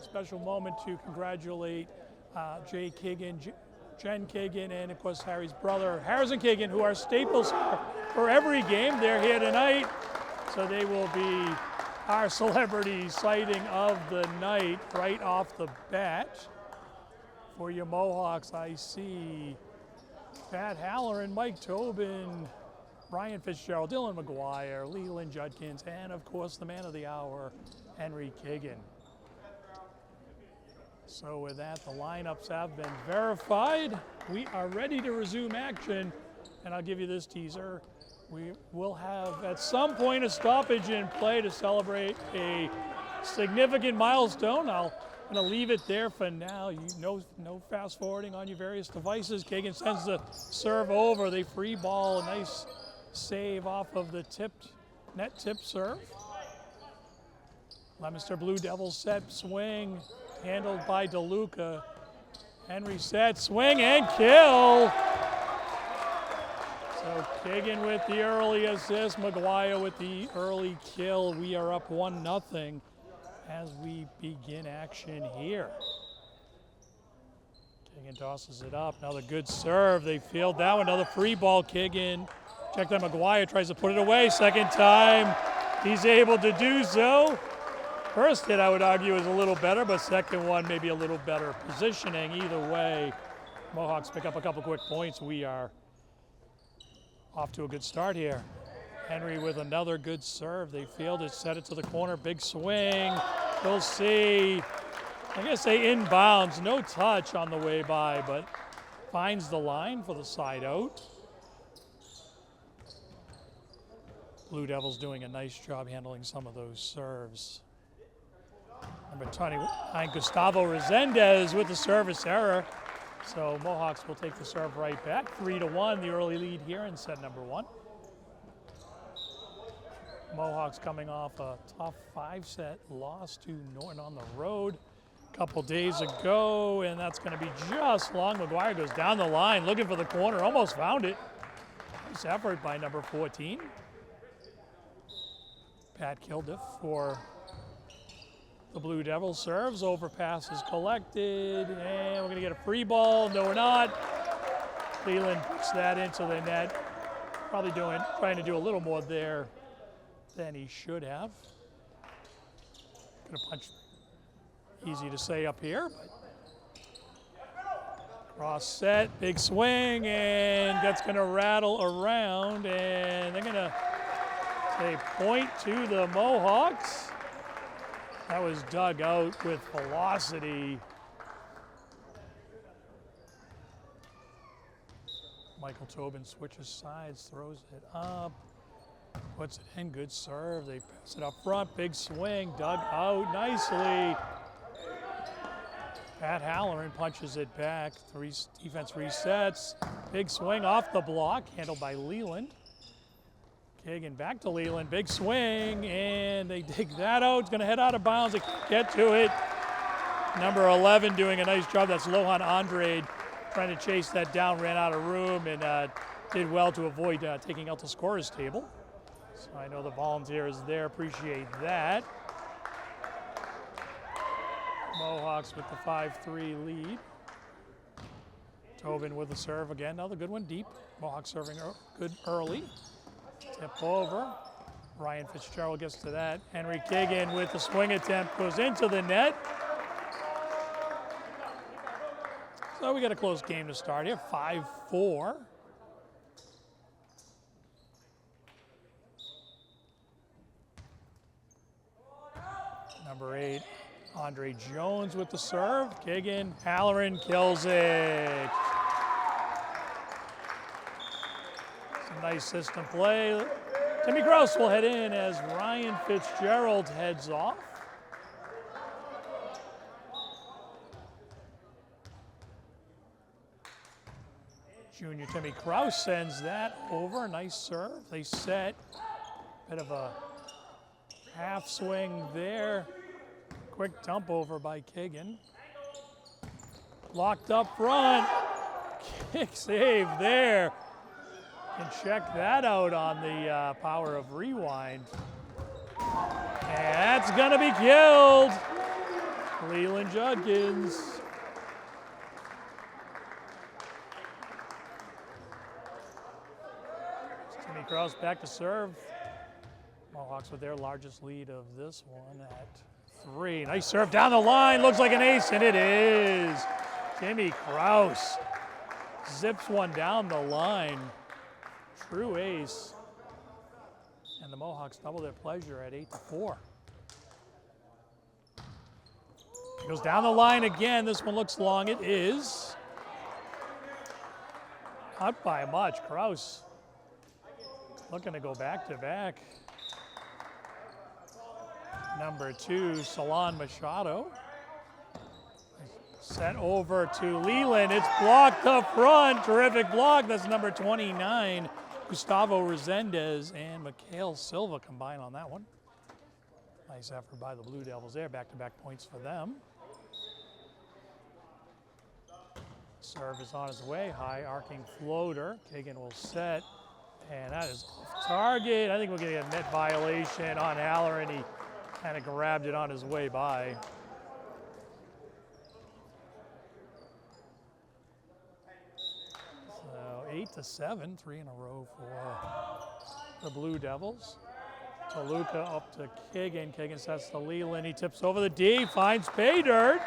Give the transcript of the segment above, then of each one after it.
special moment to congratulate Jay Kigan, Jen Kigan, and of course Harry's brother, Harrison Kigan, who are staples for every game. They're here tonight, so they will be our celebrity sighting of the night right off the bat. For your Mohawks, I see Pat Halloran, Mike Tobin, Brian Fitzgerald, Dylan McGuire, Leland Judkins, and of course the man of the hour, Henry Kigan. So with that, the lineups have been verified. We are ready to resume action, and I'll give you this teaser. We will have at some point a stoppage in play to celebrate a significant milestone. I'm going to leave it there for now. No fast forwarding on your various devices. Kigan sends the serve over. They free ball, a nice save off of the net tip serve. Leominster Blue Devils set, swing, handled by DeLuca. Henry set, swing, and kill. So Kigan with the early assist, McGuire with the early kill. We are up 1-0 as we begin action here. Kigan tosses it up, another good serve. They field that one, another free ball. Kigan, checked on McGuire, tries to put it away. Second time, he's able to do so. First hit, I would argue, is a little better, but second one, maybe a little better positioning. Either way, Mohawks pick up a couple quick points. We are off to a good start here. Henry with another good serve. They field it, set it to the corner, big swing. We'll see. I'm going to say inbounds, no touch on the way by, but finds the line for the side out. Blue Devils doing a nice job handling some of those serves. Number 29, Gustavo Resendez with the service error. So Mohawks will take the serve right back. 3-1, the early lead here in set number 1. Mohawks coming off a tough 5-set loss to Norton on the road a couple days ago, and that's going to be just long. McGuire goes down the line, looking for the corner, almost found it. Nice effort by number 14. Pat Kildiff for the Blue Devils. Serves, overpass is collected, and we're going to get a free ball. No, we're not. Leland puts that into the net. Probably trying to do a little more there than he should have. Could have punched. Easy to say up here, but cross set, big swing, and that's going to rattle around, and they're going to say point to the Mohawks. That was dug out with velocity. Michael Tobin switches sides, throws it up, puts it in, good serve. They pass it up front, big swing, dug out nicely. Pat Halloran punches it back. Defense resets, big swing off the block, handled by Leland. Kigan back to Leland, big swing, and they dig that out. It's going to head out of bounds. They can't get to it. Number 11 doing a nice job. That's Lohan Andrade trying to chase that down, ran out of room, and did well to avoid taking out the scorer's table. So I know the volunteers there appreciate that. Mohawks with the 5-3 lead. Tobin with the serve again. Another good one deep. Mohawks serving good early. Tip over. Ryan Fitzgerald gets to that. Henry Kigan with the swing attempt goes into the net. So we got a close game to start here. 5-4. Number 8, Andre Jones with the serve. Kigan, Halloran kills it. Nice system play. Timmy Gross will head in as Ryan Fitzgerald heads off. Junior Timmy Kraus sends that over. Nice serve. They set. Bit of a half swing there. Quick dump over by Kigan. Locked up front. Kick save there. And check that out on the power of rewind. And that's going to be killed. Leland Judkins. Timmy Kraus back to serve. Mohawks with their largest lead of this one at 3. Nice serve down the line. Looks like an ace, and it is. Timmy Kraus zips one down the line. True ace. And the Mohawks double their pleasure at 8-4. Goes down the line again. This one looks long. It is. Not by much. Kraus looking to go back to back. Number 2, Salon Machado. Set over to Leland. It's blocked up front. Terrific block. That's number 29. Gustavo Resendez and Mikhail Silva combine on that one. Nice effort by the Blue Devils there. Back-to-back points for them. Serve is on his way. High arcing floater. Kagan will set. And that is off target. I think we're getting a net violation on Halloran. He kind of grabbed it on his way by. So 8-7, 3 in a row for the Blue Devils. Toluca up to Kagan. Kagan sets to Leland. He tips over the D, finds pay dirt.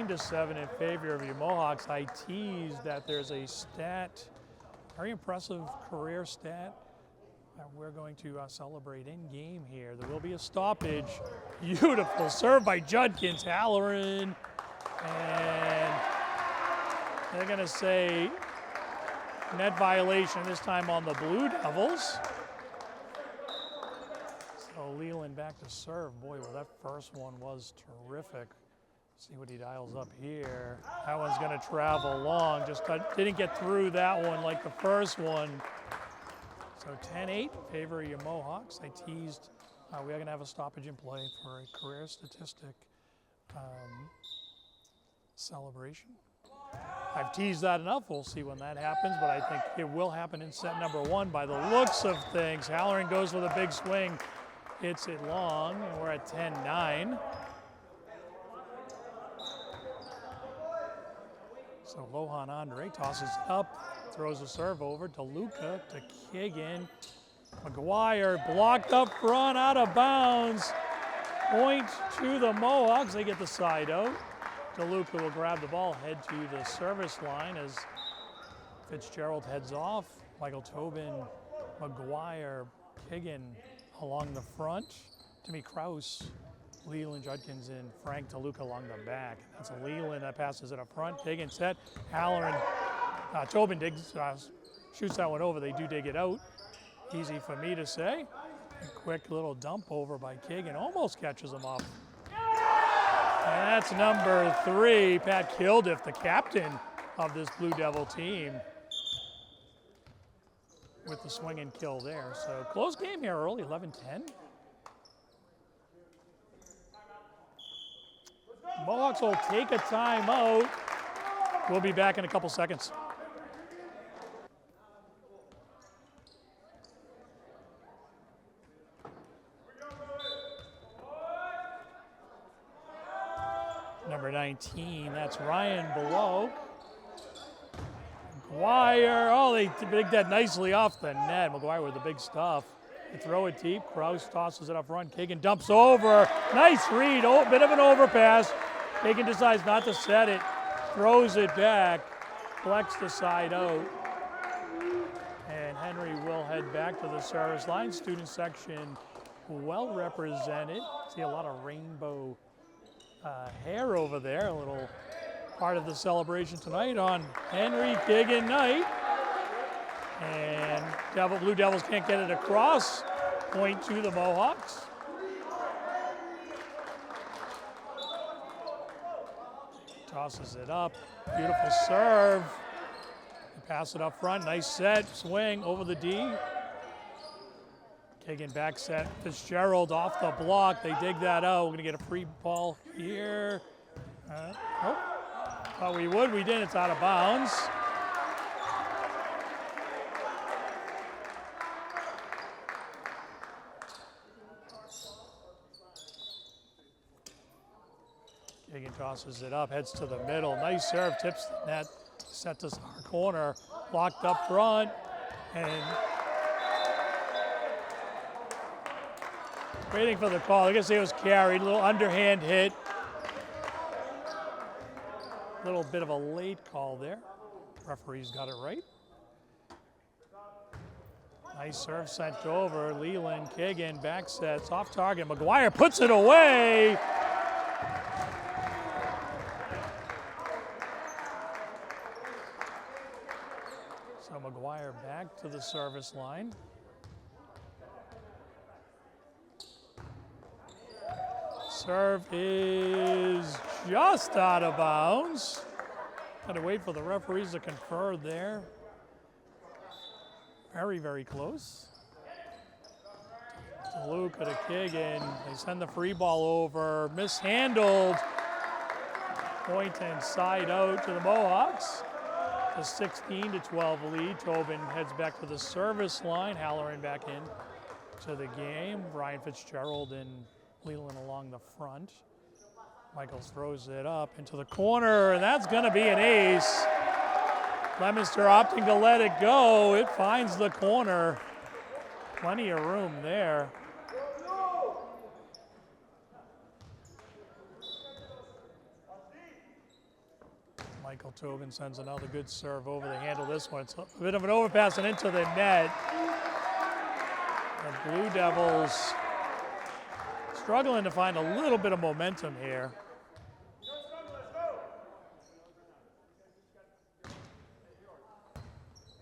To 7 in favor of you Mohawks. I teased that there's a stat, very impressive career stat that we're going to celebrate in game here. There will be a stoppage. Beautiful serve by Judkins. Halloran, and they're going to say net violation this time on the Blue Devils. So Leland back to serve. Boy, well, that first one was terrific. See what he dials up here. That one's going to travel long. Just didn't get through that one like the first one. So 10-8, favor of your Mohawks. I teased we are going to have a stoppage in play for a career statistic celebration. I've teased that enough. We'll see when that happens, but I think it will happen in set number 1 by the looks of things. Halloran goes with a big swing, hits it long, and we're at 10-9. So Lohan Andre tosses up, throws a serve over to Luca, to Kagan. McGuire blocked up front, out of bounds. Point to the Mohawks. They get the side out. DeLuca will grab the ball, head to the service line as Fitzgerald heads off. Michael Tobin, McGuire, Kagan along the front. Timmy Kraus, Leland Judkins, and Frank DeLuca along the back. That's a Leland that passes it up front. Kagan set. Halloran, Tobin digs, shoots that one over. They do dig it out. Easy for me to say. A quick little dump over by Kagan. Almost catches him up. And that's number 3, Pat Kildiff, the captain of this Blue Devil team, with the swing and kill there. So close game here early, 11-10. Mohawks will take a timeout. We'll be back in a couple seconds. Number 19, that's Ryan Below. McGuire, oh, they dig that nicely off the net. McGuire with the big stuff. They throw it deep. Kraus tosses it up front. Kagan dumps over. Nice read. Oh, bit of an overpass. Kagan decides not to set it. Throws it back. Flex the side out. And Henry will head back to the service line. Student section well represented. See a lot of rainbow hair over there. A little part of the celebration tonight on Henry Kagan night. And Blue Devils can't get it across. Point to the Mohawks. Tosses it up. Beautiful serve. They pass it up front. Nice set. Swing over the D. Kagan back set. Fitzgerald off the block. They dig that out. We're going to get a free ball here. Nope. Thought we would. We didn't. It's out of bounds. Kagan tosses it up, heads to the middle. Nice serve, tips the net, set to our corner. Blocked up front, and waiting for the call. I guess it was carried, a little underhand hit. A little bit of a late call there. Referee's got it right. Nice serve sent over. Leland, Kagan, back sets, off target. McGuire puts it away. So McGuire back to the service line. Serve is just out of bounds. Got to wait for the referees to confer there. Very, very close. To Luca, to Kagan. They send the free ball over. Mishandled. Point and side out to the Mohawks. A 16-12 lead. Tobin heads back to the service line. Halloran back in to the game. Ryan Fitzgerald and Leland along the front. Michaels throws it up into the corner, and that's going to be an ace. Leominster opting to let it go. It finds the corner. Plenty of room there. Michael Tobin sends another good serve over the handle. This one, it's a bit of an overpass and into the net. The Blue Devils struggling to find a little bit of momentum here.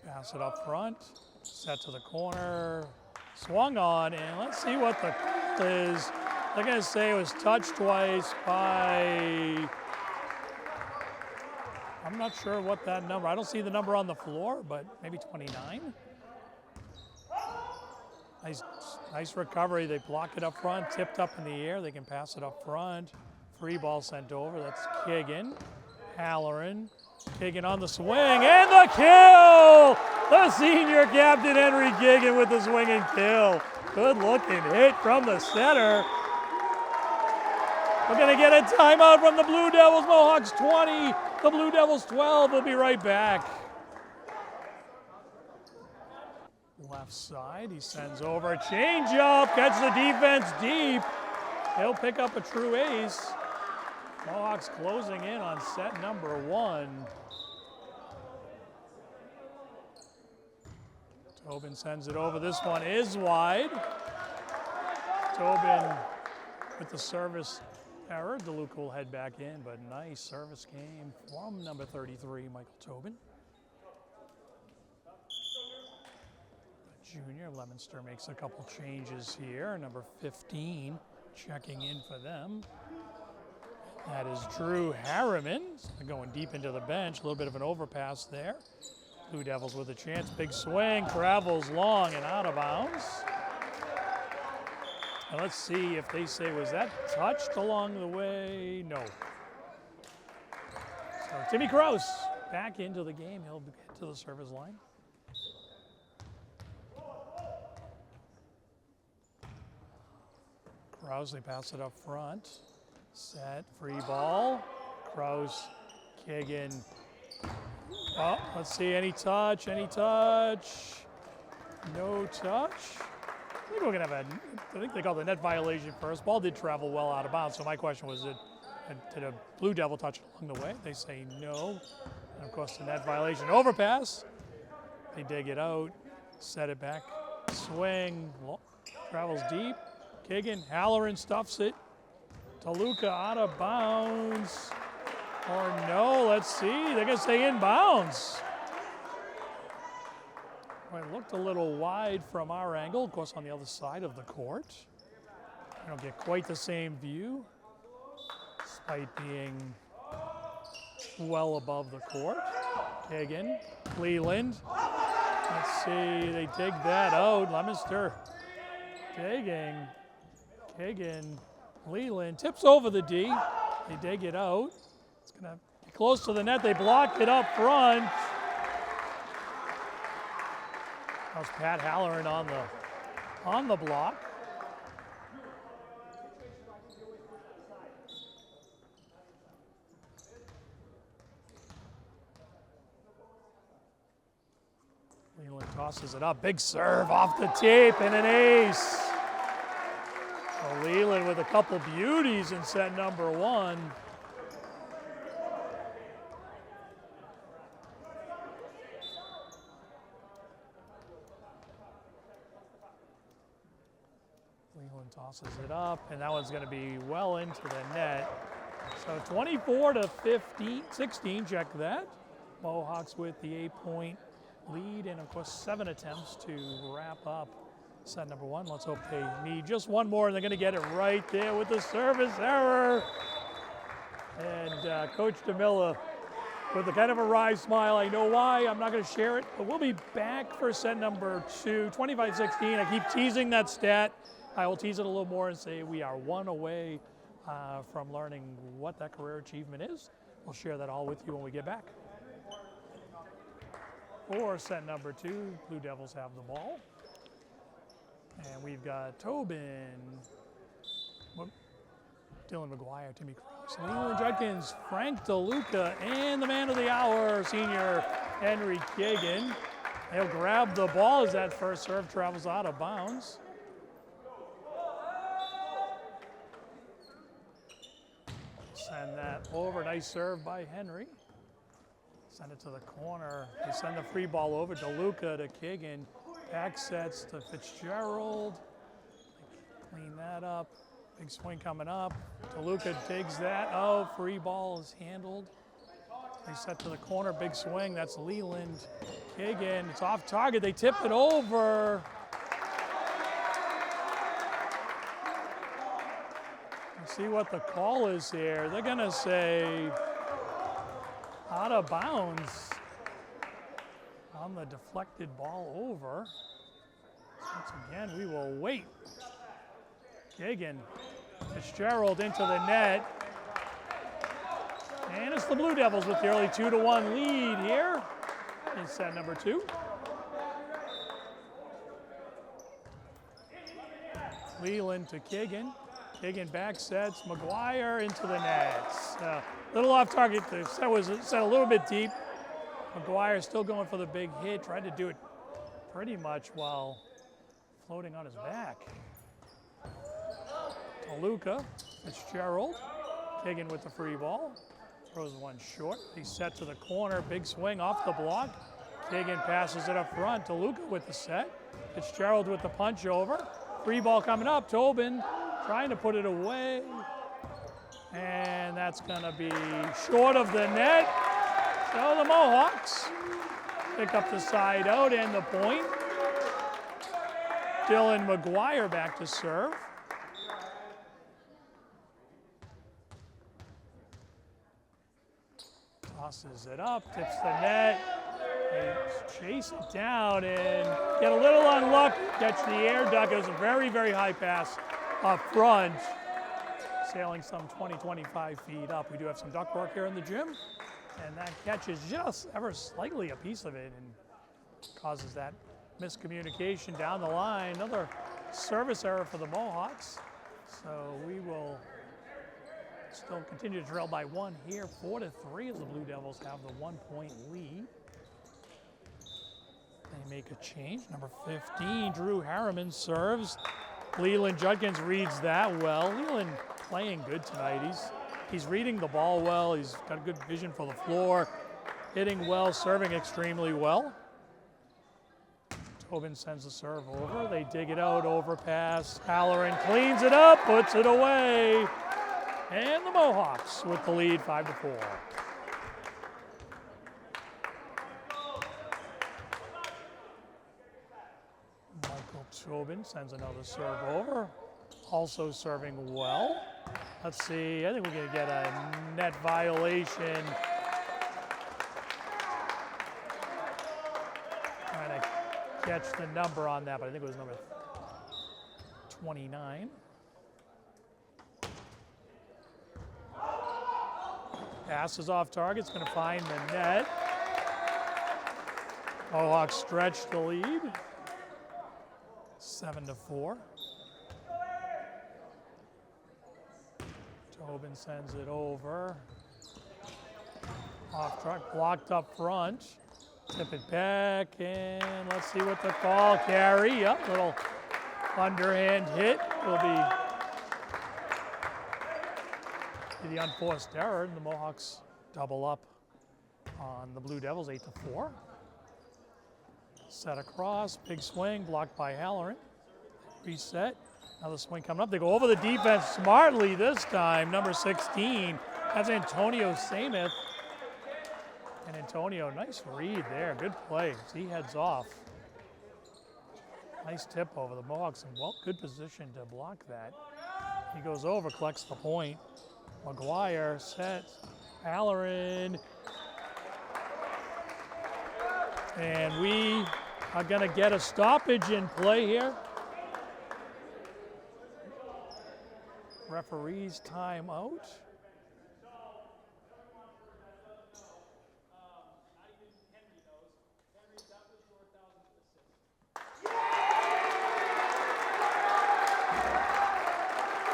Pass it up front, set to the corner, swung on, and let's see what the call is. They're going to say it was touched twice by, I'm not sure what that number, I don't see the number on the floor, but maybe 29. Nice recovery. They block it up front, tipped up in the air. They can pass it up front. Free ball sent over. That's Kagan. Halloran. Kagan on the swing, and the kill! The senior captain, Henry Kagan, with the swing and kill. Good looking hit from the center. We're going to get a timeout from the Blue Devils. Mohawks 20, the Blue Devils 12. We'll be right back. Left side, he sends over a changeup, catch the defense deep. He'll pick up a true ace. Mohawks closing in on set number 1. Tobin sends it over. This one is wide. Tobin with the service error. DeLuca will head back in, but nice service game from number 33, Michael Tobin. Junior, Leominster makes a couple changes here. Number 15 checking in for them. That is Drew Harriman. Going deep into the bench. A little bit of an overpass there. Blue Devils with a chance. Big swing. Travels long and out of bounds. And let's see if they say, was that touched along the way? No. So Timmy Krause back into the game. He'll get to the service line. Krause, they pass it up front. Set, free ball. Krause, Kagan. Oh, let's see, any touch, any touch? No touch. I think we're gonna have I think they called the net violation first. Ball did travel well out of bounds, so my question was, did a Blue Devil touch it along the way? They say no. And of course, the net violation overpass. They dig it out, set it back, swing, travels deep. Kagan, Halloran stuffs it. DeLuca out of bounds. Or no, let's see. They're going to stay in bounds. Well, it looked a little wide from our angle, of course, on the other side of the court. I don't get quite the same view, despite being well above the court. Kagan, Leland. Let's see, they dig that out. Leominster digging. Kagan, Leland tips over the D. They dig it out. It's going to be close to the net. They blocked it up front. That was Pat Halloran on the block. Leland tosses it up. Big serve off the tape and an ace. So Leland with a couple beauties in set number one. Leland tosses it up, and that one's going to be well into the net. So 24 to 16, check that. Mohawks with the 8-point lead, and of course 7 attempts to wrap up set number one. Let's hope they need just one more, and they're going to get it right there with the service error. And Coach DeMilla with a kind of a wry smile. I know why, I'm not going to share it, but we'll be back for set number two, 25-16. I keep teasing that stat. I will tease it a little more and say we are one away from learning what that career achievement is. We'll share that all with you when we get back. For set number two, Blue Devils have the ball. And we've got Tobin, Dylan McGuire, Timmy Cross, Leland Judkins, Frank DeLuca, and the man of the hour, senior Henry Kagan. They'll grab the ball as that first serve travels out of bounds. Send that over, nice serve by Henry. Send it to the corner. They send the free ball over. DeLuca to Kagan. Back sets to Fitzgerald. Clean that up. Big swing coming up. DeLuca takes that. Oh, free ball is handled. They set to the corner. Big swing. That's Leland. Kagan. It's off target. They tip it over. Let's see what the call is here. They're going to say out of bounds on the deflected ball over. Once again, we will wait. Kagan, Fitzgerald into the net. And it's the Blue Devils with the early 2-1 lead here in set number two. Leland to Kagan. Kagan back sets, McGuire into the nets. Little off target, the set was set a little bit deep. McGuire still going for the big hit, tried to do it pretty much while floating on his back. DeLuca, Fitzgerald, Kagan with the free ball, throws one short. He set to the corner, big swing off the block. Kagan passes it up front, DeLuca with the set. Fitzgerald with the punch over. Free ball coming up, Tobin trying to put it away. And that's gonna be short of the net. So the Mohawks pick up the side out and the point. Dylan McGuire back to serve. Tosses it up, tips the net. They chase it down and get a little unlucky. Catch the air duck. It was a very, very high pass up front. Sailing some 20, 25 feet up. We do have some duck work here in the gym. And that catches just ever slightly a piece of it and causes that miscommunication down the line. Another service error for the Mohawks. So we will still continue to trail by one here, 4-3 as the Blue Devils have the 1-point lead. They make a change. Number 15, Drew Harriman serves. Leland Judkins reads that well. Leland playing good tonight. He's reading the ball well. He's got a good vision for the floor. Hitting well, serving extremely well. Tobin sends the serve over. They dig it out, overpass. Halloran cleans it up, puts it away. And the Mohawks with the lead 5-4. Michael Tobin sends another serve over. Also serving well. Let's see, I think we're going to get a net violation. Trying to catch the number on that, but I think it was number 29. Pass is off target, it's going to find the net. Mohawks stretch the lead, 7-4. Tobin sends it over. Off track, blocked up front. Tip it back, and let's see what the call. Carry, yep, little underhand hit will be the unforced error. The Mohawks double up on the Blue Devils, 8-4. Set across, big swing, blocked by Halloran. Reset, another swing coming up. They go over the defense smartly this time, number 16. That's Antonio Samath. And Antonio, nice read there, good play. He heads off. Nice tip over. The Mohawks in good position to block that. He goes over, collects the point. McGuire sets, Halloran. And we are gonna get a stoppage in play here. Referee's timeout.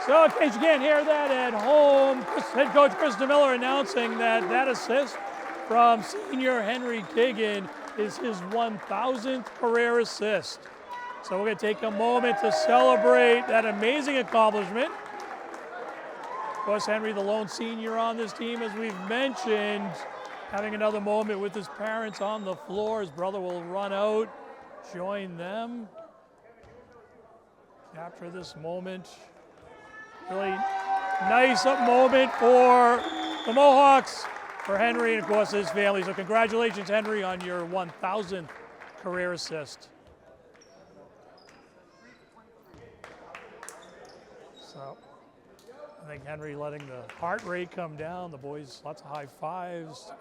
So in case you can't hear that at home, head coach Chris DeMiller announcing that assist from senior Henry Kiggin is his 1,000th career assist. So we're going to take a moment to celebrate that amazing accomplishment. Of course, Henry, the lone senior on this team, as we've mentioned, having another moment with his parents on the floor. His brother will run out, join them. Capture this moment. Really nice moment for the Mohawks, for Henry, and of course his family. So congratulations, Henry, on your 1,000th career assist. So I think Henry letting the heart rate come down. The boys, lots of high fives.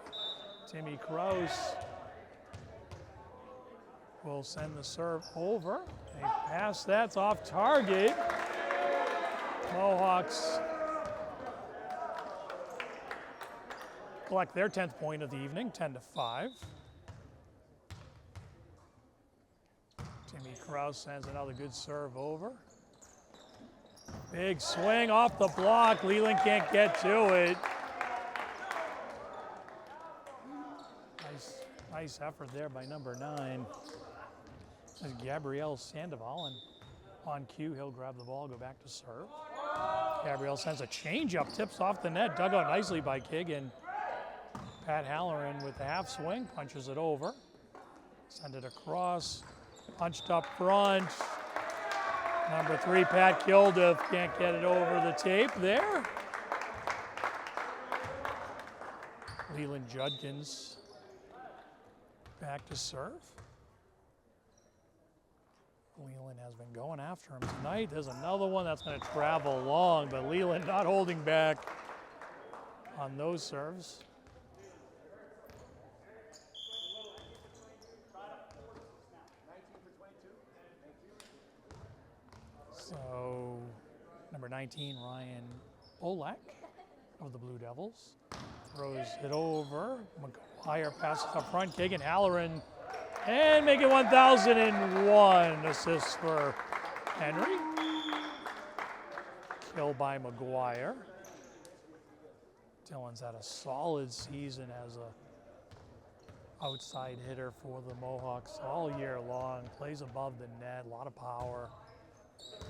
Timmy Kraus will send the serve over. A pass that's off target. Mohawks collect their 10th point of the evening, 10-5. Timmy Kraus sends another good serve over. Big swing off the block. Leland can't get to it. Nice effort there by number 9. There's Gabriel Sandoval, and on cue, he'll grab the ball, go back to serve. Gabriel sends a changeup, tips off the net, dug out nicely by Kiggin. Pat Halloran with the half swing, punches it over. Send it across, punched up front. Number 3, Pat Kilduff, can't get it over the tape there. Leland Judkins back to serve. Leland has been going after him tonight. There's another one that's going to travel long, but Leland not holding back on those serves. So, number 19, Ryan Olak of the Blue Devils, throws it over. McGuire passes up front. Kagan Halloran, and make it 1,001 assists for Henry. Kill by McGuire. Dylan's had a solid season as a outside hitter for the Mohawks all year long. Plays above the net, a lot of power.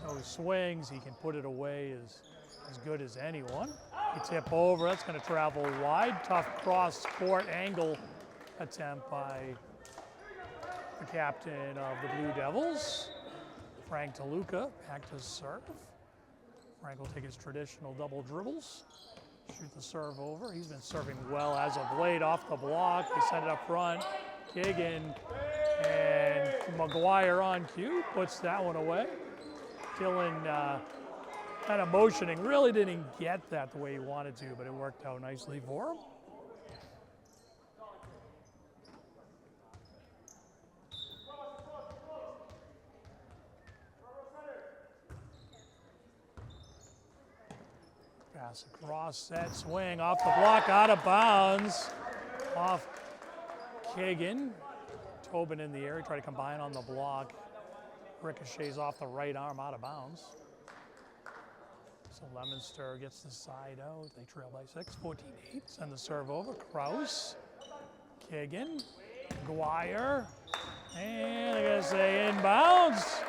Those swings, he can put it away as good as anyone. He tip over, that's going to travel wide. Tough cross-court angle attempt by the captain of the Blue Devils, Frank DeLuca, back to serve. Frank will take his traditional double dribbles, shoot the serve over. He's been serving well as of late, off the block. They send it up front. Kiggin and McGuire on cue, puts that one away. Dylan kind of motioning, really didn't get that the way he wanted to, but it worked out nicely for him. Pass across, set, swing, off the block, out of bounds. Off Kagan. Tobin in the air, try to combine on the block. Ricochets off the right arm, out of bounds. So Leominster gets the side out. They trail by 6, 14-8. Send the serve over. Kraus, Kagan, McGuire. And I gotta say inbounds.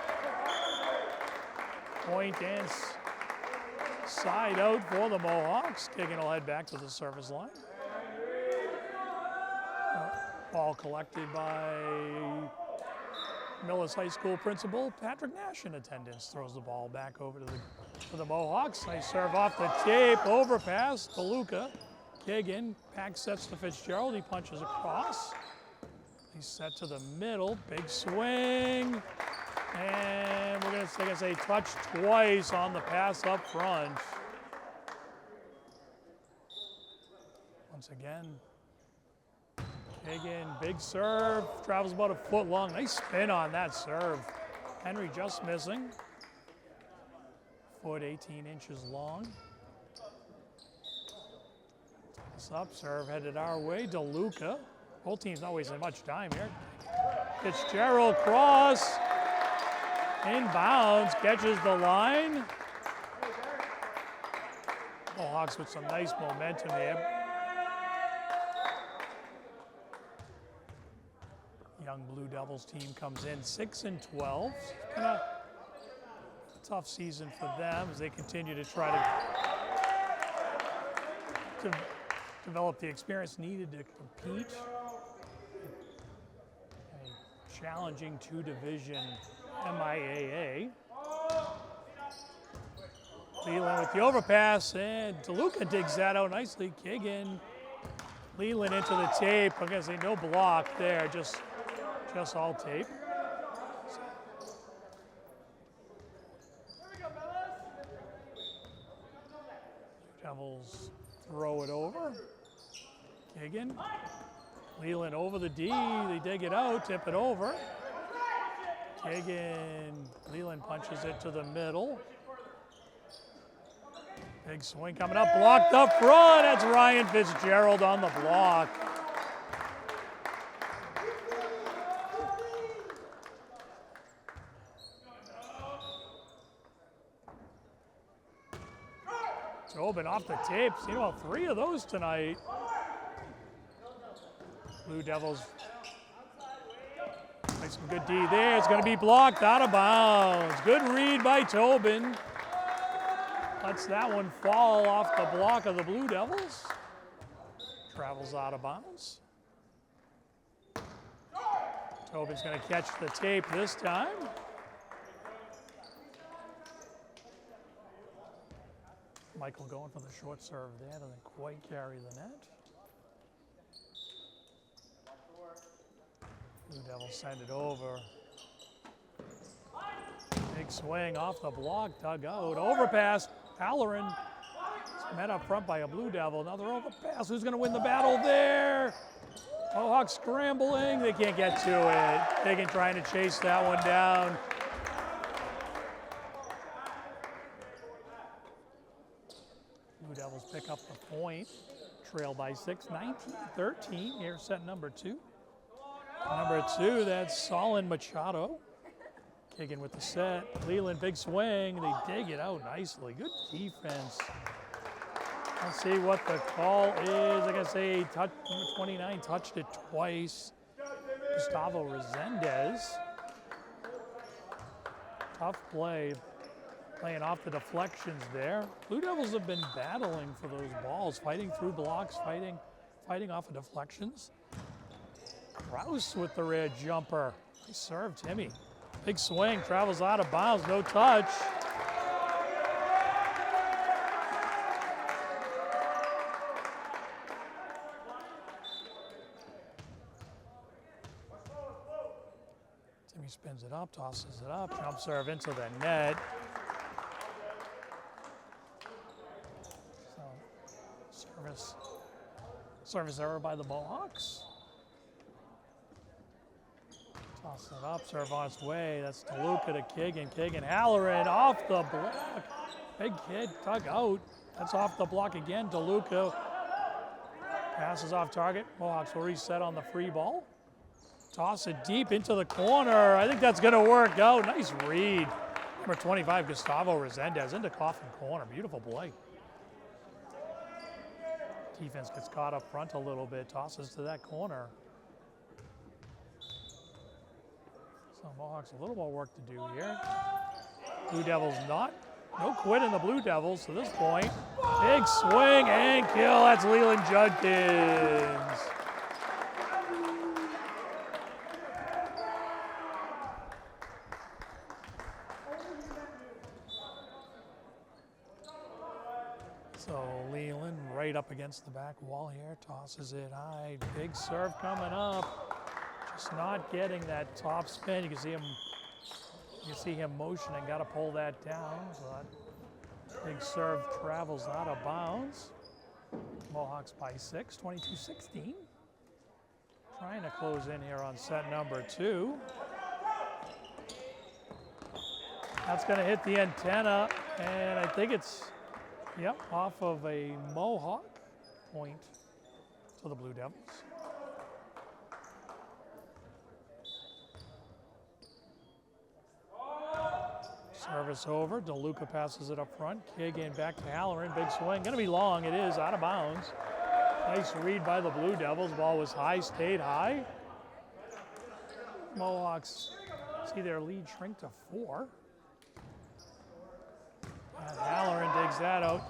Point and side out for the Mohawks. Kicking will head back to the service line. Ball collected by Millis High School principal Patrick Nash in attendance. Throws the ball back over to the Mohawks. Nice serve off the tape. Overpass to Luca. Kagan. Pack sets to Fitzgerald. He punches across. He's set to the middle. Big swing. And we're going to say touch twice on the pass up front. Once again, Kagan, big serve, travels about a foot long. Nice spin on that serve. Henry just missing. Foot 18 inches long. This up serve headed our way. DeLuca. Both teams not wasting much time here. Fitzgerald cross. Inbounds, catches the line. Mohawks with some nice momentum here. Young Blue Devils team comes in 6-12. Kind of tough season for them as they continue to try to develop the experience needed to compete. A challenging two-division MIAA. Leland with the overpass, and DeLuca digs that out nicely. Kagan, Leland into the tape. I'm gonna say no block there, just all tape. Devils throw it over. Kagan, Leland over the D. They dig it out, tip it over. Kagan, Leland punches it to the middle. Big swing coming up, blocked up front. That's Ryan Fitzgerald on the block. Tobin off the tape. Seen about 3 of those tonight. Blue Devils. Nice some good D there. It's going to be blocked out of bounds. Good read by Tobin. Lets that one fall off the block of the Blue Devils. Travels out of bounds. Tobin's going to catch the tape this time. Michael going for the short serve there. Doesn't quite carry the net. Blue Devils send it over. Big swing off the block, dug out. Overpass, Halloran. Met up front by a Blue Devil. Another overpass. Who's going to win the battle there? Mohawks scrambling. They can't get to it. Kagan trying to chase that one down. Blue Devils pick up the point. Trail by 6, 19-13. Here set number 2. Number 2, that's Solon Machado. Kagan with the set. Leland, big swing. They dig it out nicely. Good defense. Let's see what the call is. I gotta say, number 29 touched it twice. Gustavo Resendez. Tough play. Playing off the deflections there. Blue Devils have been battling for those balls, fighting through blocks, fighting off of deflections. Kraus with the red jumper. Nice serve, Timmy. Big swing, travels out of bounds, no touch. Timmy spins it up, tosses it up, jump serve into the net. So, service error by the Mohawks. Toss it up, serve on its way. That's DeLuca to Kagan. Kagan, Halloran off the block. Big kid, tug out. That's off the block again. DeLuca passes off target. Mohawks will reset on the free ball. Toss it deep into the corner. I think that's going to work out. Nice read. Number 25, Gustavo Resendez into Coffin corner. Beautiful play. Defense gets caught up front a little bit. Tosses to that corner. So Mohawks a little more work to do here. Blue Devils no quit in the Blue Devils to this point. Big swing and kill. That's Leland Judkins. So Leland right up against the back wall here, tosses it high. Big serve coming up. Just not getting that top spin. You can see him motioning, got to pull that down. So that big serve travels out of bounds. Mohawks by 6, 22-16. Trying to close in here on set number 2. That's going to hit the antenna, and I think it's, off of a Mohawk point to the Blue Devils. Service over. DeLuca passes it up front. Kagan back to Halloran. Big swing. Going to be long. It is out of bounds. Nice read by the Blue Devils. Ball was high, stayed high. Mohawks see their lead shrink to 4. And Halloran digs that out.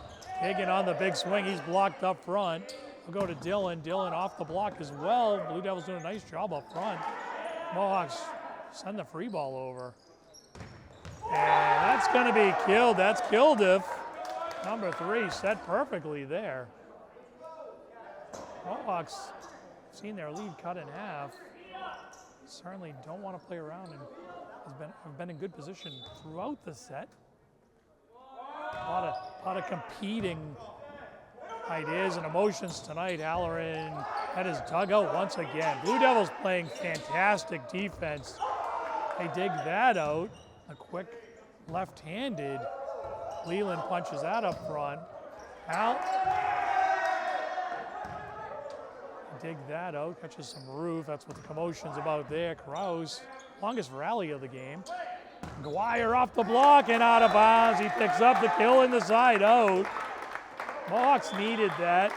Kagan on the big swing. He's blocked up front. We'll go to Dillon. Dillon off the block as well. Blue Devils doing a nice job up front. Mohawks send the free ball over. And that's going to be killed. That's Kildiff. Number 3 set perfectly there. Mohawks seen their lead cut in half. Certainly don't want to play around and have been in good position throughout the set. A lot of competing ideas and emotions tonight. Halloran at his dugout once again. Blue Devils playing fantastic defense. They dig that out. A quick left-handed. Leland punches that up front. Dig that out, catches some roof. That's what the commotion's about there. Krause, longest rally of the game. Maguire off the block and out of bounds. He picks up the kill in the side out. Mohawks needed that.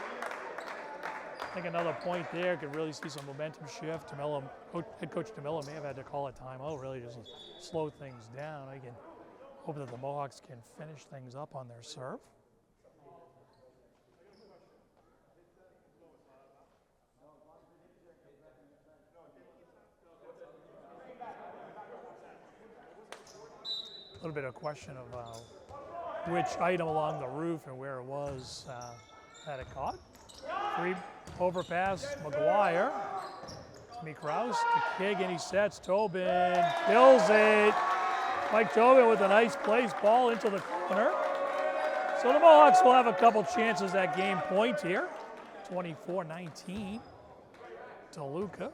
I think another point there could really see some momentum shift. Head coach DeMilla may have had to call a timeout, really just slow things down. I can hope that the Mohawks can finish things up on their serve. A little bit of question of which item along the roof and where it was that it caught. Free overpass, Maguire. Timmy Krause to Kagan, he sets, Tobin kills it. Mike Tobin with a nice place ball into the corner. So the Mohawks will have a couple chances at game point here. 24-19 to Luca.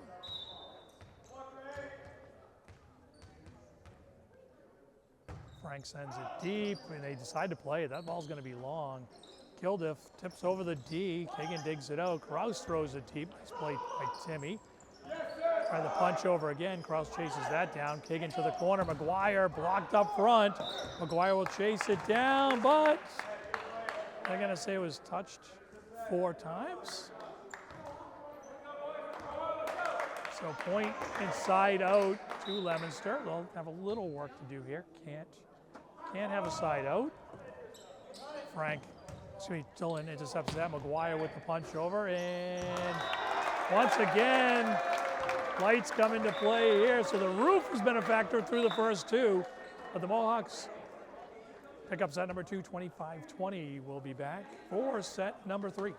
Frank sends it deep, and they decide to play it. That ball's going to be long. Kildiff tips over the D. Kagan digs it out. Krause throws it deep. Nice play by Timmy. Try the punch over again. Krause chases that down. Kagan to the corner. Maguire blocked up front. Maguire will chase it down, but they're going to say it was touched 4 times. So point inside out to Leominster. They'll have a little work to do here. Can't have a side out. Dillon intercepts that. Maguire with the punch over, and once again, lights come into play here. So the roof has been a factor through the first 2, but the Mohawks pick up set number 2, 25-20. We'll be back for set number 3.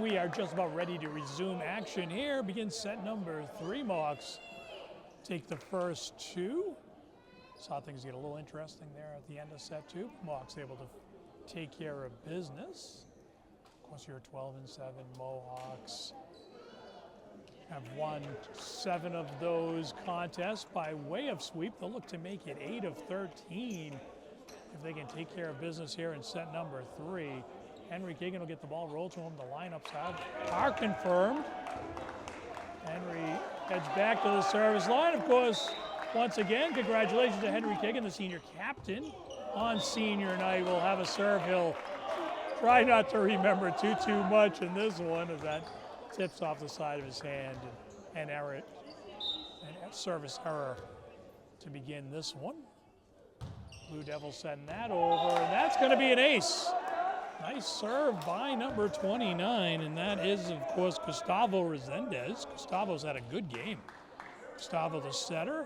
we are just about ready to resume action here. Begins set number 3. Mohawks take the first 2. Saw things get a little interesting there at the end of set 2. Mohawks able to take care of business. Of course, you're 12-7 Mohawks. Have won 7 of those contests by way of sweep. They'll look to make it 8 of 13 if they can take care of business here in set number 3. Henry Keegan will get the ball rolled to him. The lineups are confirmed. Henry heads back to the service line. Of course, once again, congratulations to Henry Keegan, the senior captain on senior night. Will have a serve. He'll try not to remember too much in this one as that tips off the side of his hand, and error, and service error to begin this one. Blue Devils sending that over, and that's going to be an ace. Nice serve by number 29, and that is, of course, Gustavo Resendez. Gustavo's had a good game. Gustavo, the setter,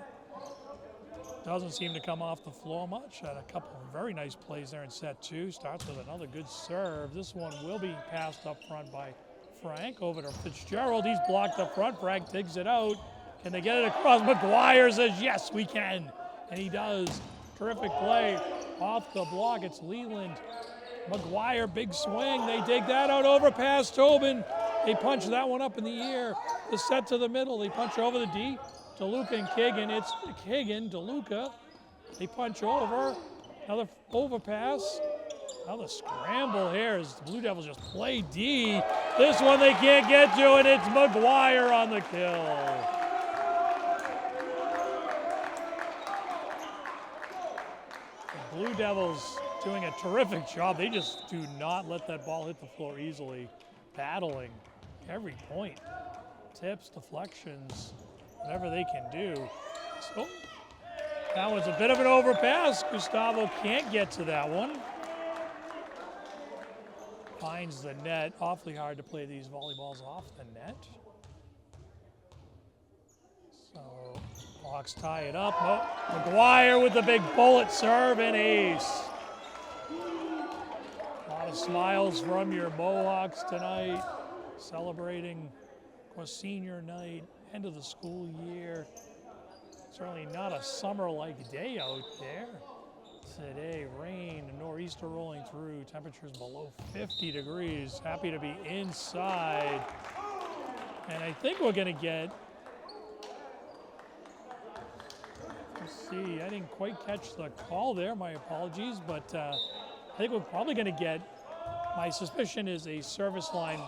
doesn't seem to come off the floor much. Had a couple of very nice plays there in set 2. Starts with another good serve. This one will be passed up front by Frank. Over to Fitzgerald. He's blocked up front. Frank digs it out. Can they get it across? McGuire says, yes, we can. And he does. Terrific play off the block. It's Leland. McGuire, big swing. They dig that out over past Tobin. They punch that one up in the air. The set to the middle. They punch over the D. DeLuca and Keegan. It's Keegan, DeLuca. They punch over. Another overpass. Another scramble here as the Blue Devils just play D. This one they can't get to, and it's McGuire on the kill. The Blue Devils doing a terrific job. They just do not let that ball hit the floor easily. Battling every point. Tips, deflections, whatever they can do. So that was a bit of an overpass. Gustavo can't get to that one. Finds the net. Awfully hard to play these volleyballs off the net. So Hawks tie it up. Oh, McGuire with the big bullet serve and ace. A lot of smiles from your Mohawks tonight. Celebrating, of course, senior night, end of the school year. Certainly not a summer-like day out there. Today, rain, nor'easter rolling through, temperatures below 50 degrees. Happy to be inside. And I think we're going to get, let's see, I didn't quite catch the call there, my apologies, but I think we're probably going to get, my suspicion is a service line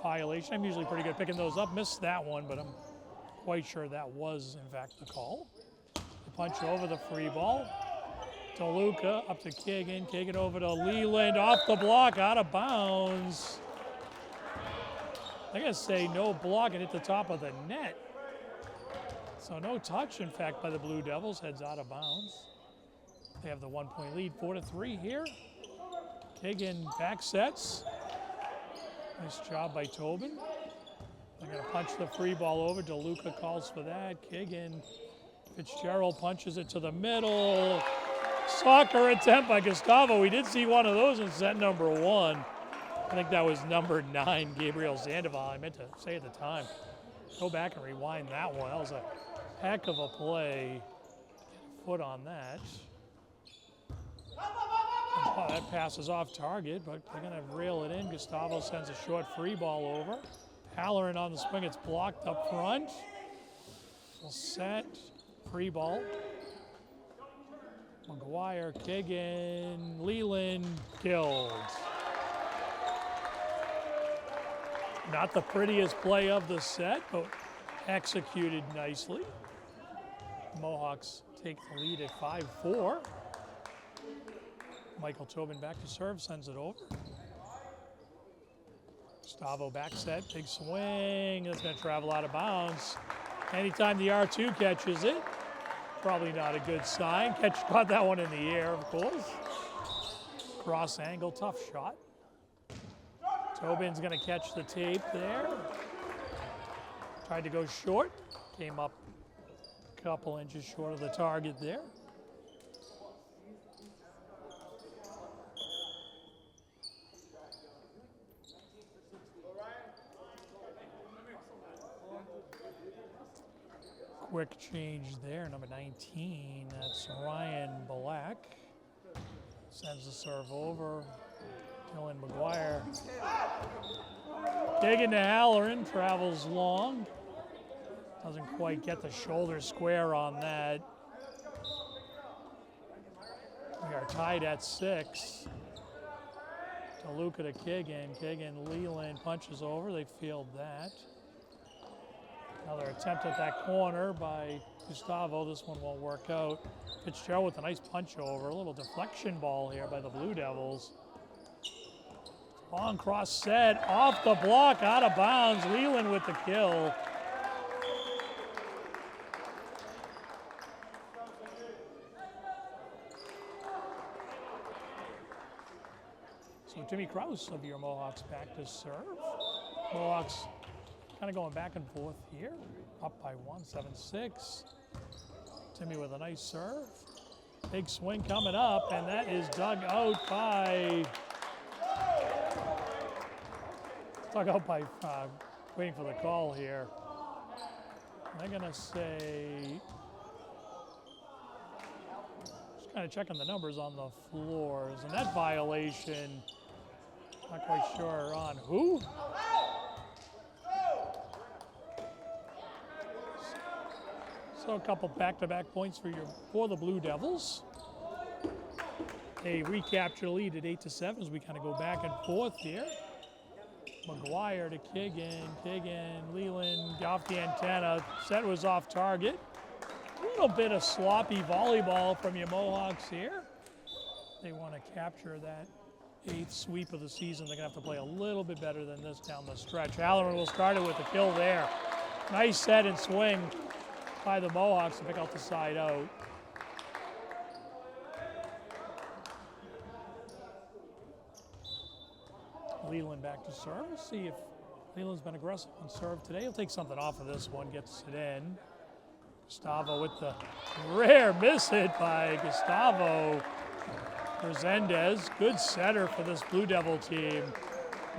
violation. I'm usually pretty good picking those up. Missed that one, but I'm quite sure that was, in fact, the call. The punch over the free ball. DeLuca up to Keegan. Keegan over to Leland. Off the block, out of bounds. I gotta say, no block and hit the top of the net. So no touch, in fact, by the Blue Devils. Heads out of bounds. They have the 1-point lead, 4-3 here. Keegan back sets. Nice job by Tobin. They're gonna punch the free ball over. DeLuca calls for that. Keegan, Fitzgerald punches it to the middle. Soccer attempt by Gustavo. We did see one of those in set number 1. I think that was number 9, Gabriel Sandoval. I meant to say at the time. Go back and rewind that one. That was a heck of a play. Get a foot on that. Oh, that pass is off target, but they're going to reel it in. Gustavo sends a short free ball over. Halloran on the swing. It's blocked up front. Full set. Free ball. McGuire, Keegan, Leland, killed. Not the prettiest play of the set, but executed nicely. Mohawks take the lead at 5-4. Michael Tobin back to serve, sends it over. Gustavo back set, big swing. That's going to travel out of bounds. Anytime the R2 catches it, probably not a good sign. Caught that one in the air, of course. Cross angle, tough shot. Tobin's going to catch the tape there. Tried to go short. Came up a couple inches short of the target there. quick change there. Number 19, that's Ryan Black. Sends the serve over. Dylan McGuire. Digging to Halloran, travels long. Doesn't quite get the shoulder square on that. We are tied at 6. DeLuca to Kiggin. Kiggin, Leland punches over. They field that. Another attempt at that corner by Gustavo. This one won't work out. Fitzgerald with a nice punch over. A little deflection ball here by the Blue Devils. Long cross set, off the block, out of bounds. Leland with the kill. So Jimmy Krause of your Mohawks back to serve. Mohawks kind of going back and forth here. Up by 1, 7-6. Timmy with a nice serve. Big swing coming up, and that is dug out by waiting for the call here. They're gonna say, just kind of checking the numbers on the floors, and that violation, not quite sure on who. So a couple back-to-back points for the Blue Devils. They recapture lead at 8-7 as we kind of go back and forth here. McGuire to Kiggin, Leland, off the antenna. Set was off target. A little bit of sloppy volleyball from your Mohawks here. They want to capture that 8th sweep of the season. They're going to have to play a little bit better than this down the stretch. Halloran will start it with the kill there. Nice set and swing by the Mohawks to pick out the side out. Leland back to serve. We'll see if Leland's been aggressive on serve today. He'll take something off of this one, gets it in. Gustavo with the rare miss hit by Gustavo Resendez. Good setter for this Blue Devil team.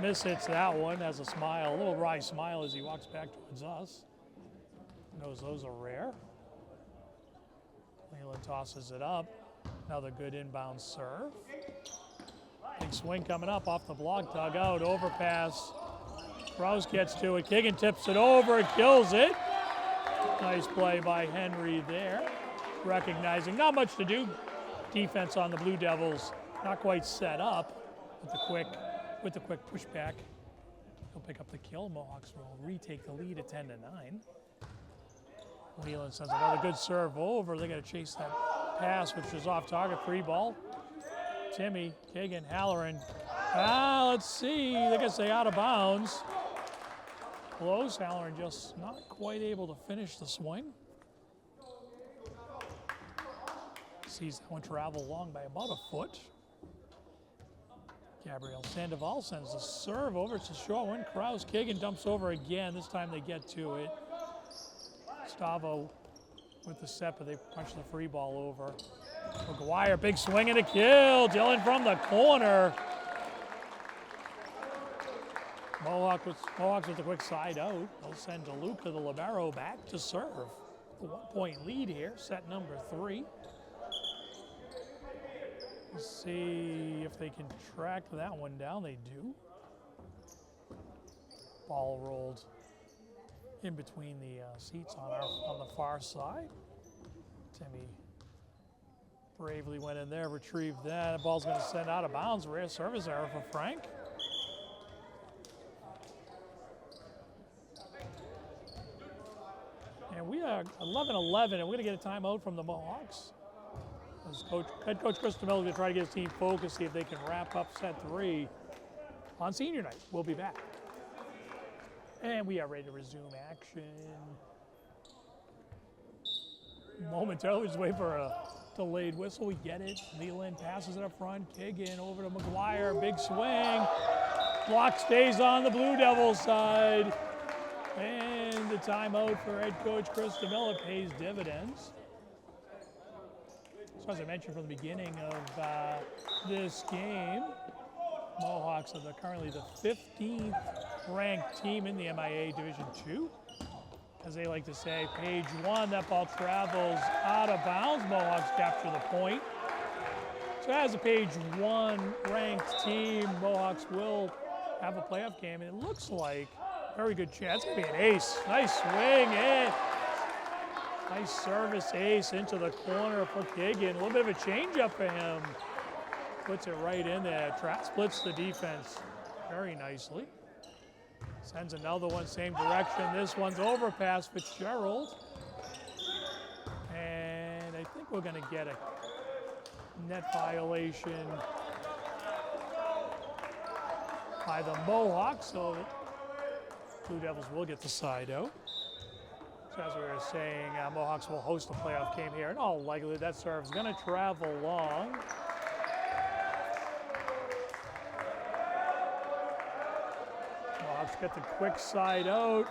Miss hits that one, has a smile, a little wry smile as he walks back towards us. Knows those are rare. Leland tosses it up. Another good inbound serve. Big swing coming up off the block, dug out, overpass. Krause gets to it. Kiggin tips it over, kills it. Nice play by Henry there. Recognizing not much to do. Defense on the Blue Devils, not quite set up with the quick pushback. He'll pick up the kill. Mohawks will retake the lead at 10-9. Leland sends another good serve over. They got to chase that pass, which is off target. Free ball. Timmy, Kiggin, Halloran. Let's see. They can say out of bounds. Close. Halloran just not quite able to finish the swing. Sees that one travel long by about a foot. Gabriel Sandoval sends the serve over. It's a short one. Krause, Kiggin dumps over again. This time they get to it. Gustavo with the set, but they punch the free ball over. McGuire, big swing and a kill. Dylan from the corner. Mohawks with a quick side out. They'll send DeLuca, the libero, back to serve. A 1-point lead here, set number 3. Let's see if they can track that one down. They do. Ball rolled in between the seats on the far side. Timmy bravely went in there, retrieved that. The ball's going to send out of bounds. Rare service error for Frank. And we are 11-11, and we're going to get a timeout from the Mohawks. As head coach Chris DeMille is going to try to get his team focused, see if they can wrap up set 3 on senior night. We'll be back. And we are ready to resume action. Momentarily, just wait for a delayed whistle. We get it. Leland passes it up front. Kiggin over to McGuire. Big swing. Block stays on the Blue Devils side. And the timeout for head coach Chris DeMille pays dividends. So as I mentioned from the beginning of this game, Mohawks are currently the 15th ranked team in the MIA Division II as they like to say, page one. That ball travels out of bounds. Mohawks capture the point. So as a page one ranked team, Mohawks will have a playoff game. And it looks like very good chance. It's going to be an ace. Nice swing in. Nice service ace into the corner for Keegan. A little bit of a changeup for him. Puts it right in there. Splits the defense very nicely. Sends another one, same direction. This one's over past Fitzgerald. And I think we're going to get a net violation by the Mohawks. So Blue Devils will get the side out. So as we were saying, Mohawks will host a playoff game here. In all likelihood, that serve is going to travel long. Mohawks get the quick side out.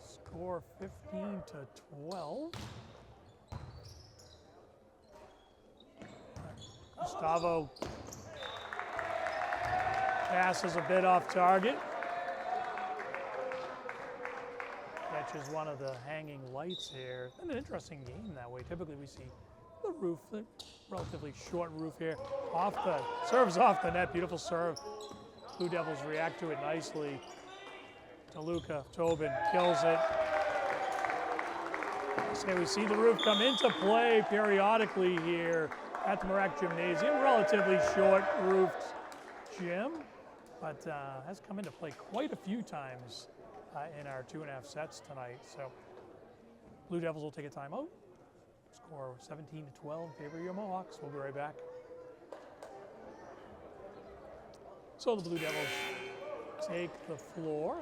Score 15-12. Gustavo passes a bit off target. Catches one of the hanging lights here. It's been an interesting game that way. Typically we see the roof, the relatively short roof here. Serves off the net, beautiful serve. Blue Devils react to it nicely. DeLuca, Tobin kills it. So we see the roof come into play periodically here at the Marac Gymnasium. Relatively short roofed gym, but has come into play quite a few times in our 2.5 sets tonight. So Blue Devils will take a timeout. Score 17-12 in favor of your Mohawks. We'll be right back. So the Blue Devils take the floor.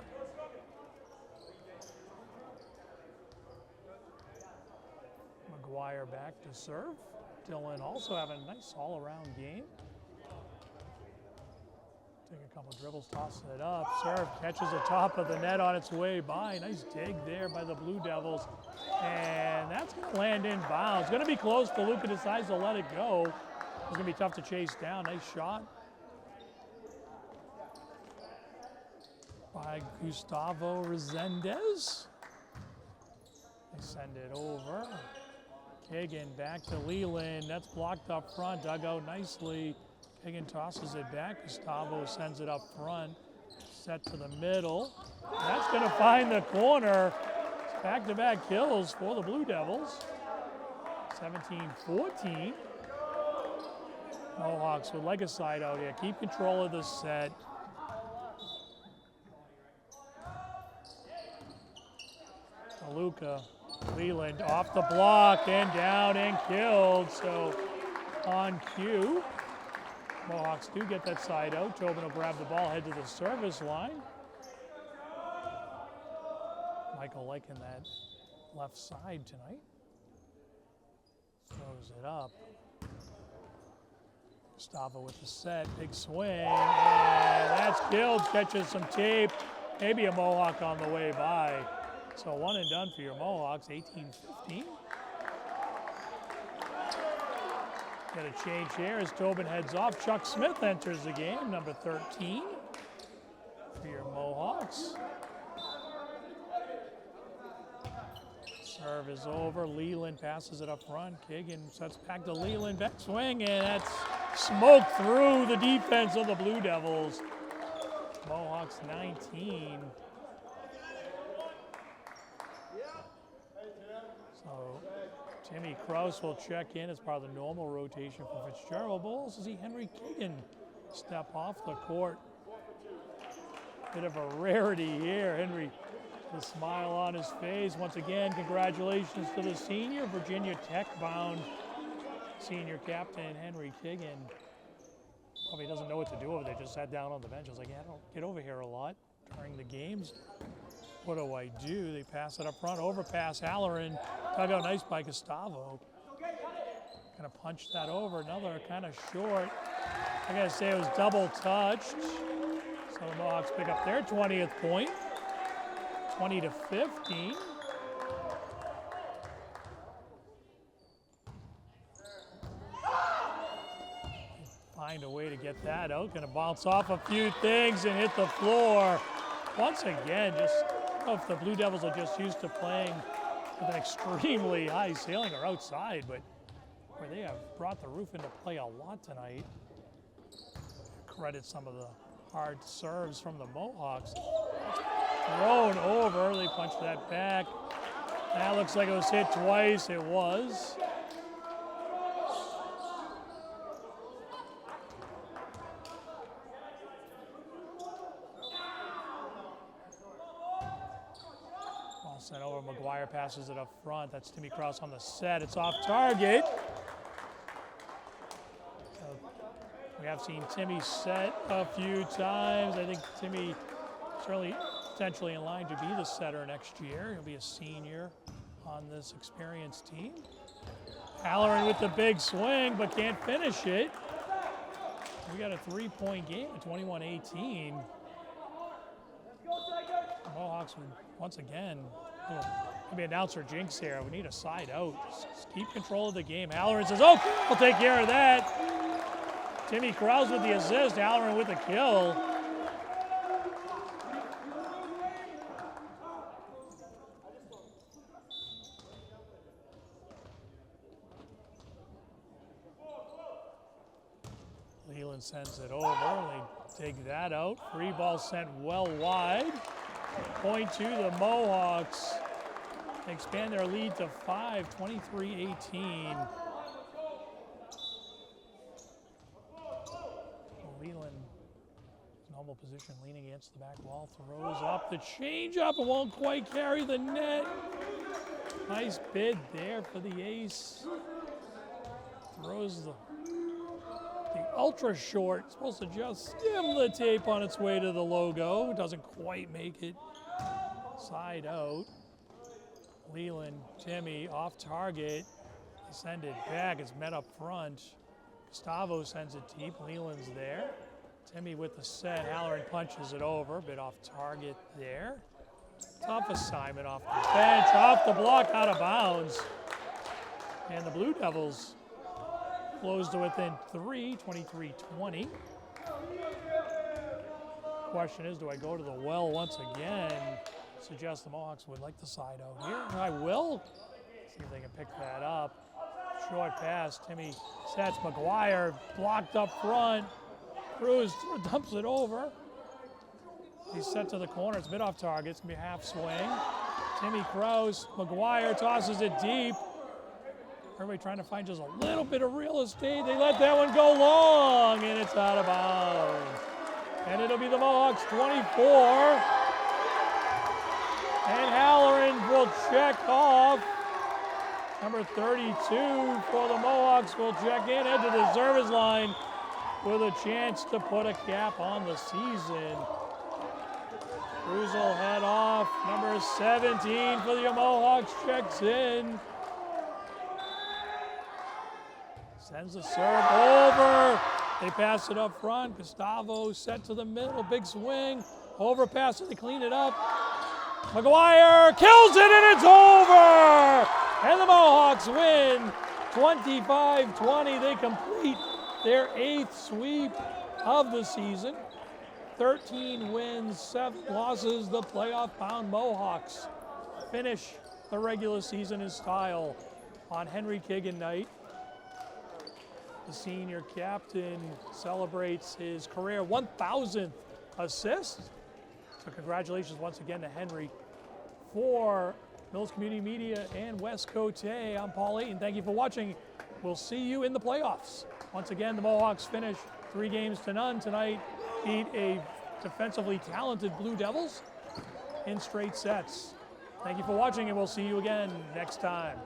McGuire back to serve. Dillon also having a nice all-around game. Take a couple of dribbles, tossing it up. Serve catches the top of the net on its way by. Nice dig there by the Blue Devils. And that's going to land in bounds. Going to be close. DeLuca decides to let it go. It's going to be tough to chase down. Nice shot by Gustavo Resendez. They send it over. Kagan back to Leland. That's blocked up front. Dug out nicely. Kagan tosses it back. Gustavo sends it up front. Set to the middle. That's going to find the corner. Back-to-back kills for the Blue Devils. 17-14. Mohawks would like a side out here. Keep control of the set. DeLuca, Leland off the block and down and killed. So on cue, Mohawks do get that side out. Tobin will grab the ball, head to the service line. Michael liking that left side tonight. Throws it up. Gustavo with the set, big swing, and that's killed. Catches some tape, maybe a Mohawk on the way by. So one and done for your Mohawks, 18-15. Got a change here as Tobin heads off. Chuck Smith enters the game, number 13 for your Mohawks. Serve is over. Leland passes it up front. Kagan sets back to Leland. Back swing, and that's smoked through the defense of the Blue Devils. Mohawks 19. So Timmy Kraus will check in as part of the normal rotation for Fitzgerald. We'll also see Henry Keegan step off the court. Bit of a rarity here. Henry, the smile on his face. Once again, congratulations to the senior, Virginia Tech-bound senior captain, Henry Keegan. Probably doesn't know what to do over there. Just sat down on the bench. I was like, yeah, I don't get over here a lot during the games. What do I do? They pass it up front, overpass Halloran. Dug out nice by Gustavo. Gonna punch that over. Another kind of short. I gotta say it was double touched. So the Mohawks pick up their 20th point. 20-15. Find a way to get that out. Gonna bounce off a few things and hit the floor. Once again, just I don't know if the Blue Devils are just used to playing with an extremely high ceiling or outside, but where they have brought the roof into play a lot tonight. Credit some of the hard serves from the Mohawks. Thrown over, they punched that back. That looks like it was hit twice, it was. Ball sent over, McGuire passes it up front. That's Timmy Krause on the set, it's off target. We have seen Timmy set a few times. I think Timmy certainly potentially in line to be the setter next year. He'll be a senior on this experienced team. Halloran with the big swing, but can't finish it. We got a 3-point game at 21-18. The Mohawks would once again, maybe announcer jinx here. We need a side out. Just keep control of the game. Halloran says, okay, we'll take care of that. Timmy Krause with the assist, Halloran with the kill. Leland sends it over, they dig that out. Free ball sent well wide. Point to the Mohawks. They expand their lead to 5, 23-18. Leland, normal position, leaning against the back wall, throws up the change-up and won't quite carry the net. Nice bid there for the ace. Throws the ultra short, supposed to just skim the tape on its way to the logo. Doesn't quite make it. Side out. Leland, Timmy off target. They send it back, it's met up front. Gustavo sends it deep, Leland's there. Timmy with the set, Halloran punches it over, bit off target there. Tough assignment off the bench, off the block, out of bounds. And the Blue Devils close to within 3, 23-20. Question is, do I go to the well once again? Suggest the Mohawks would like the side out here. I will. See if they can pick that up. Short pass, Timmy sets McGuire, blocked up front. Cruz dumps it over. He's set to the corner, it's a bit off target, it's gonna be a half swing. Timmy Krause, McGuire tosses it deep. Everybody trying to find just a little bit of real estate. They let that one go long, and it's out of bounds. And it'll be the Mohawks 24. And Halloran will check off. Number 32 for the Mohawks will check in, head to the service line with a chance to put a cap on the season. Cruz will head off. Number 17 for the Mohawks checks in. Sends the serve over. They pass it up front. Gustavo set to the middle, big swing. Overpass, they clean it up. McGuire kills it and it's over! And the Mohawks win 25-20. They complete their 8th sweep of the season. 13 wins, 7 losses. The playoff-bound Mohawks finish the regular season in style on Henry Kiggin night. The senior captain celebrates his career 1,000th assist. So congratulations once again to Henry. For Mills Community Media and West Cote, I'm Paul Ayton. Thank you for watching. We'll see you in the playoffs. Once again, the Mohawks finish 3-0 tonight, beat a defensively talented Blue Devils in straight sets. Thank you for watching, and we'll see you again next time.